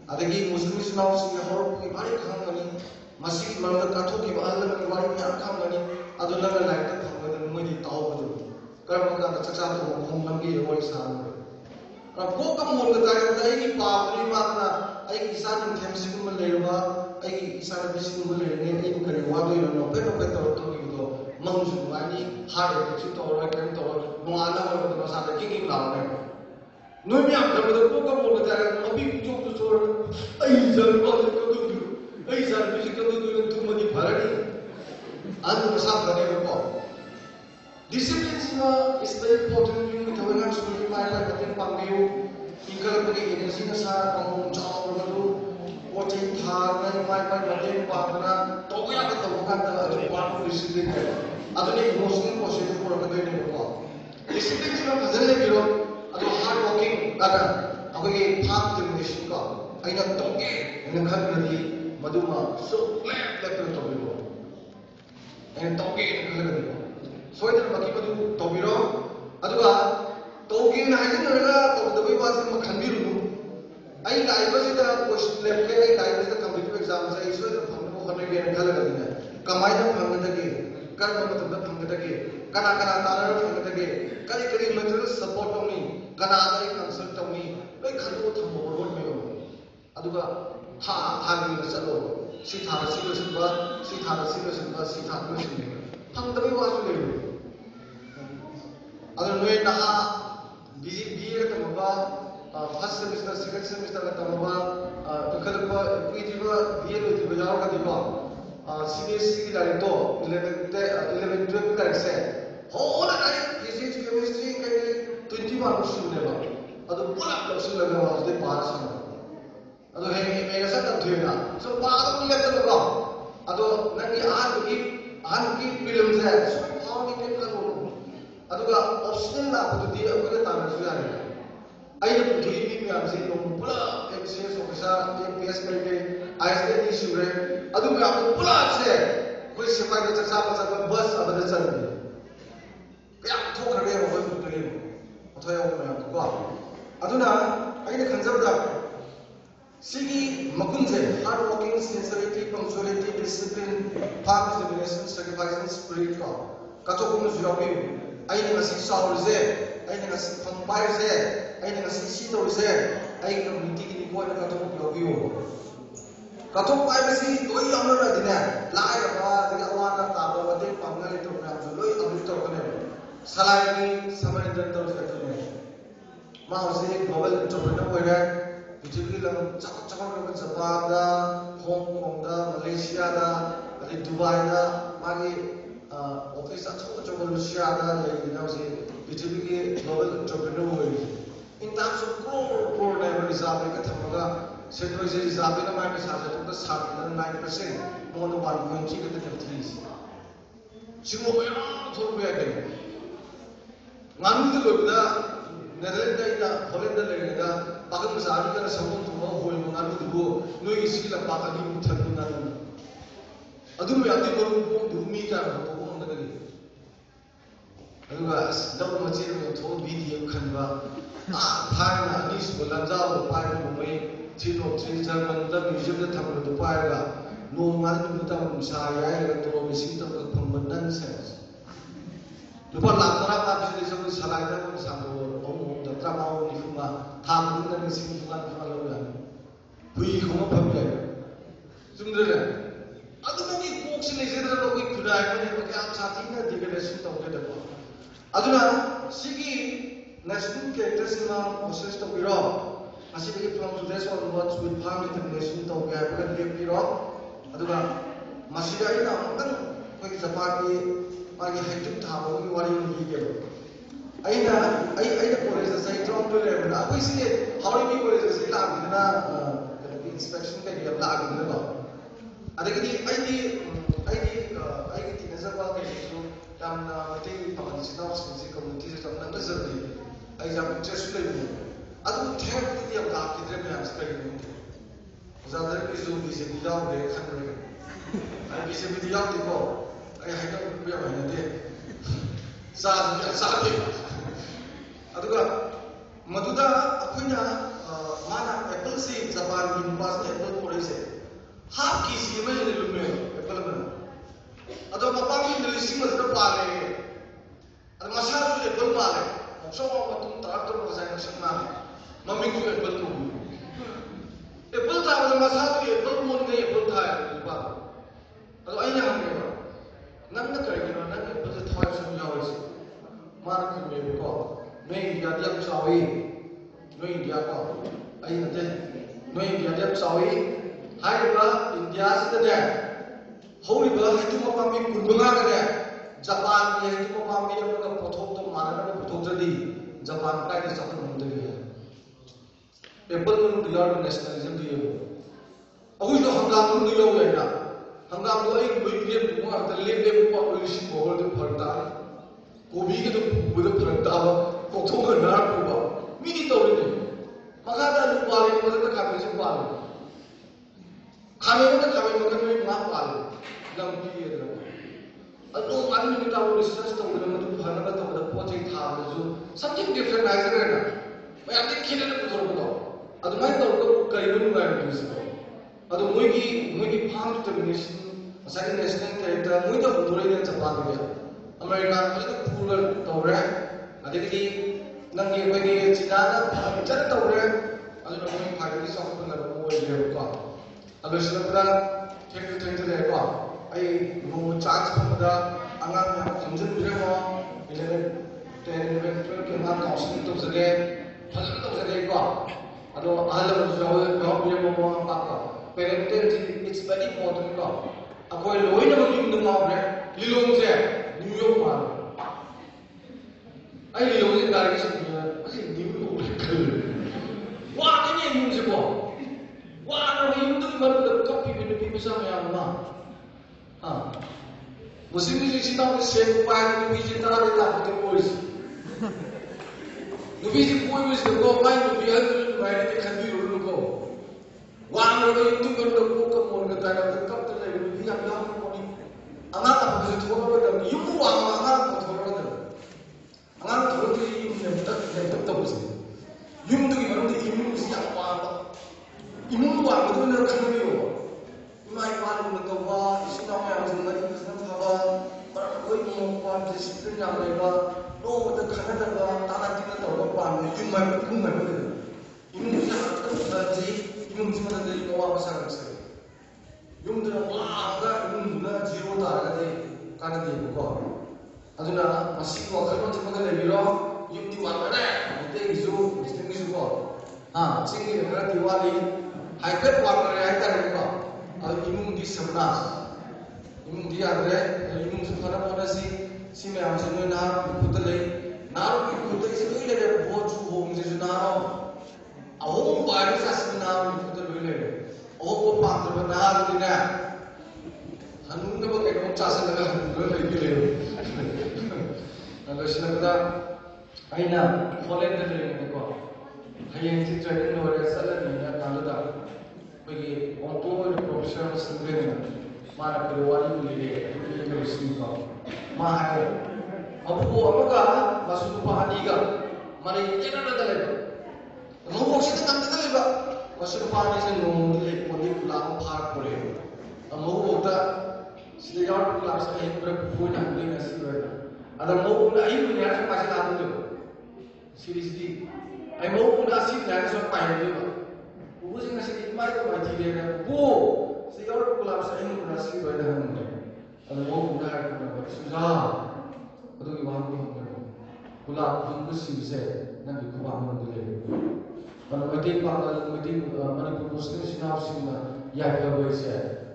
adagi Muslim Islam hor bari khangani masjid marga kathoki ba Allah ni bari ya khangani adu naga laita thangani moi taw badu karma ka chaksa to hom lambi wari san ka ko kam mon ga dai ni pa ni ma na ai isan them sigum lewa ai isan bisigum lene ai kare wa do no pe to to mangsu ani hare chu to ro kan to no ala ma sa da king la ne no mi am da ko kam mon ga dai abi chu to so ai zar ko ko du ai zar bi ko du tu mani bharani adu ma sa bane ko discipline is very important in the way of school my life in Pangyu ingkar bagi energy na sa pang job ro watching thar na my bagi pangna to ya ka to kan da adu one discipline hai adu ne emotional process ko ra ka ne ko discipline na bhajal le biro adu hard working ada abagi path determination ka aina to ke ne khan radi maduma so lep to biro and to ke ne khan radi soidar baki badu tobiro aduga togi na hayin na tobai was ma khanbiru ai library da question lab ke ai library da competitive exam sai soidar phangno khane ge na khala gadina kamai da phangna ge karma matam da phangna ge kana tarar phangna ge kali material support tawni kana da consult tawni bai khalo thambo road me aduga ha gi na chalo si thara si thara phangdabai was le अगर नोए नहा BA का तमबा first semester second semester का तमबा कल को BA लो जाओ का दिबा सीबीएसई की लाइन तो 11 12 की लाइन से होल लाइन फिजिक्स केमिस्ट्री के 20 मार्क्स सुने बा अदो पूरा क्लास लगा हुआ उसके पास है अदो है मेरा सा तब थेना सो पास को ले तो बा अदो नंगी आन की फिल्म से सो पावर की के करो aduga optional na putudi akoda tanar su yare ai putudi mi mi amse no pula MCS officer APS karke ISD sure aduga pula se koi sipai da chaksa pa bus abada chalni kya thok rage mo putudi athoya mo ko aduna ai ne khanjab da sigi makunje hard working sincerity punctuality discipline path determination sacrifice and spirit ka kato kun jirabi ai ne ngasi saurse ai ne ngasi phangpaise ai ne ngasi si torse ai community ki ko na kato yogiyo kato pai besi loi amra dina lai ra de awana ta ba de pangal to na jo loi amri to kone salai ni samarindan to se to ne ma hose global entrepreneur ho ra pithibri lam chak ra japan da hong kong da malaysia da adi dubai da magi office achho Russia da le na se pithibri ke global entrepreneur ho in terms of crore level reserve ka thamaga central reserve na mai sa sa to 9% more than 1.3 ka ta this simo ya thoru ya de nganu de lo da Netherlands da Holland da le da pakam sa ari ka samon to ho nganu de bo no isi la pa ka ni thar na adu me ati ko du mi ka to aduga daw machir me tho video khanba phana ani su lanza bo pai bo mai chino German da museum da thamro do pai ga no ngal du ta mu sa ya ga to me sing to ka phang nonsense lupa lakra ka bi se so salai da ko sa do om da tra ma ni kuma tham du na ni sing ka ka lo ya bui ko pham ya sumdre na adu mo ki kok se le se da ko ki khudai ko ni ko am sa thi na de ga su to ke da aduna sigi national characters na process to biro asibigi from today's onwards with farm determination to ga pa biro aduga masida ina amtan koi japani magi hectic thabo ki wari ni ge aina college sai from to level akoi sile howli ki college sai la gina inspection ka dia la gina ba adagi ai tinazar ba ka su tamna mate paman sita sisi community se tamna na zardi ai jam interest le ni adu thek ti ya ka ki dre me aspect ni ज़्यादा किसी भी दिलाओ दे खंडे आई किसी भी दिलाओ देखो आई height पे बने दे साथ अदुगा मधुदा अखुना माना Apple si Japan in pas apple pore se half kg mai ni lume apple ban ado mapang ni lising mas da pale ado masar su apple pale so ma tum tractor ko sai na ma mami ku apple tu apple ta ado masar tu apple mon ngai apple tha ba ado ai na ham ba nan na kare ni nan apple ta thoi sam jaw se mar ku me ko me India dia chawi no India ko ai na te no India dia chawi hai ba India se de hoi ba hai tu ma mi kun ba ga de Japan ni hai tu ma mi na ka pothok to ma na ka pothok jadi Japan kai de chapun mun de apple mun de lord nationalism de yo ahui to hangam mun de yo ya na hangam do ai boi piem ko ar de le de ko ko shi ko de phar 고비 기도 부부도 그런다. 보통은 나를 뽑아. 미리 떠오르네. 막하다 누구하래 보다 가면 좀 봐라. 가면보다 가면 막 봐라. 그다음 비에 들어. 또 많은 분이 나오는 스트레스 떠오르는 것도 하나가 떠오르다 포징 다 하면서 something different 하지 그러나. 뭐 약간 기대를 부들어보고. 아도 많이 떠오르고 그리는 거야 그래서. 아도 모이기 파운드 때문에 사실 내시는 때에 모이다 부들어야 자빠들이야. America is poor tore adikidi nangi bagi China na jar tore adu no phagi sok na mo le ko abe sura thek le ko ai mo chance phamada angang na khumjun bire mo 11 10 11 12 ke ma counseling to jage phajal to jage ko adu ahla jo job bire mo pa ko parental it's very important ko akoi loina mo yum na mo bre lilong je New York man. Ai liu ni dari ke sini, masih New York ke. Wah, ini yang semua. Wah, orang itu baru dah kopi minum bisa yang mana? Ah, musim ni cerita ni sebuah ni cerita ada tak tu boys. Nubi si boys tu kau main nubi ada main ni kan biru ko. Wah, orang itu baru dah buka mall kata nak kap tu lagi nubi yang ni. Anak apa tu thora dah yum wang anak thora dah anak thora tu yum nem tak bersih yum tu gimana tu yum siapa wang yum wang tu nak kena biru mai malu nak wah islam yang sebenarnya islam apa orang koi mau kuat disiplin yang mereka no betul kena dah tanah kita tahu apa yum mai betul yum tu siapa tu jadi yum cuma dari bawah besar besar Yumdra wanga yumdra zero taragade kanade buko aduna masih wakal macam mana lebiro yumdi wangane ite isu distinguish buko singi negara Diwali hyper wangane hai taragade ko imum di sebelas imum di andre imum sukana pona si me amse no na putale na putale si no ile boju hom je na ahom baru sas na putale ile Oh, pak terbenar tidak. Anu ni pakai kau casa dengan anu lagi le. Kalau sila kita, aina follow terus ni ko. Hayang si training orang salah ni nak kalau tak bagi orang profesional sendiri mana keluar ni mesti ko. Mahal. Apa masuk pahani ka. Mana ini nak dah le. Mau sih tak dah le ba. Masuk pahani se nong ni poni pulang park boleh. Mau kita sejauh kelas ini berpuluh nak beli nasi berada. Ada mau pun ayu ni ada masih ada tu. Seriously. Ay mau pun nasi ni ada sampai tu. Buku sih nasi ni mai tu mati dia kan. Bu, sejauh kelas ini nasi berada. Ada mau pun ada pun susah. Betul ke bahan pun. Pulang pun susah. Nanti tu bahan pun boleh. Kalau meeting mana pun Muslim sinap sini ya kerja.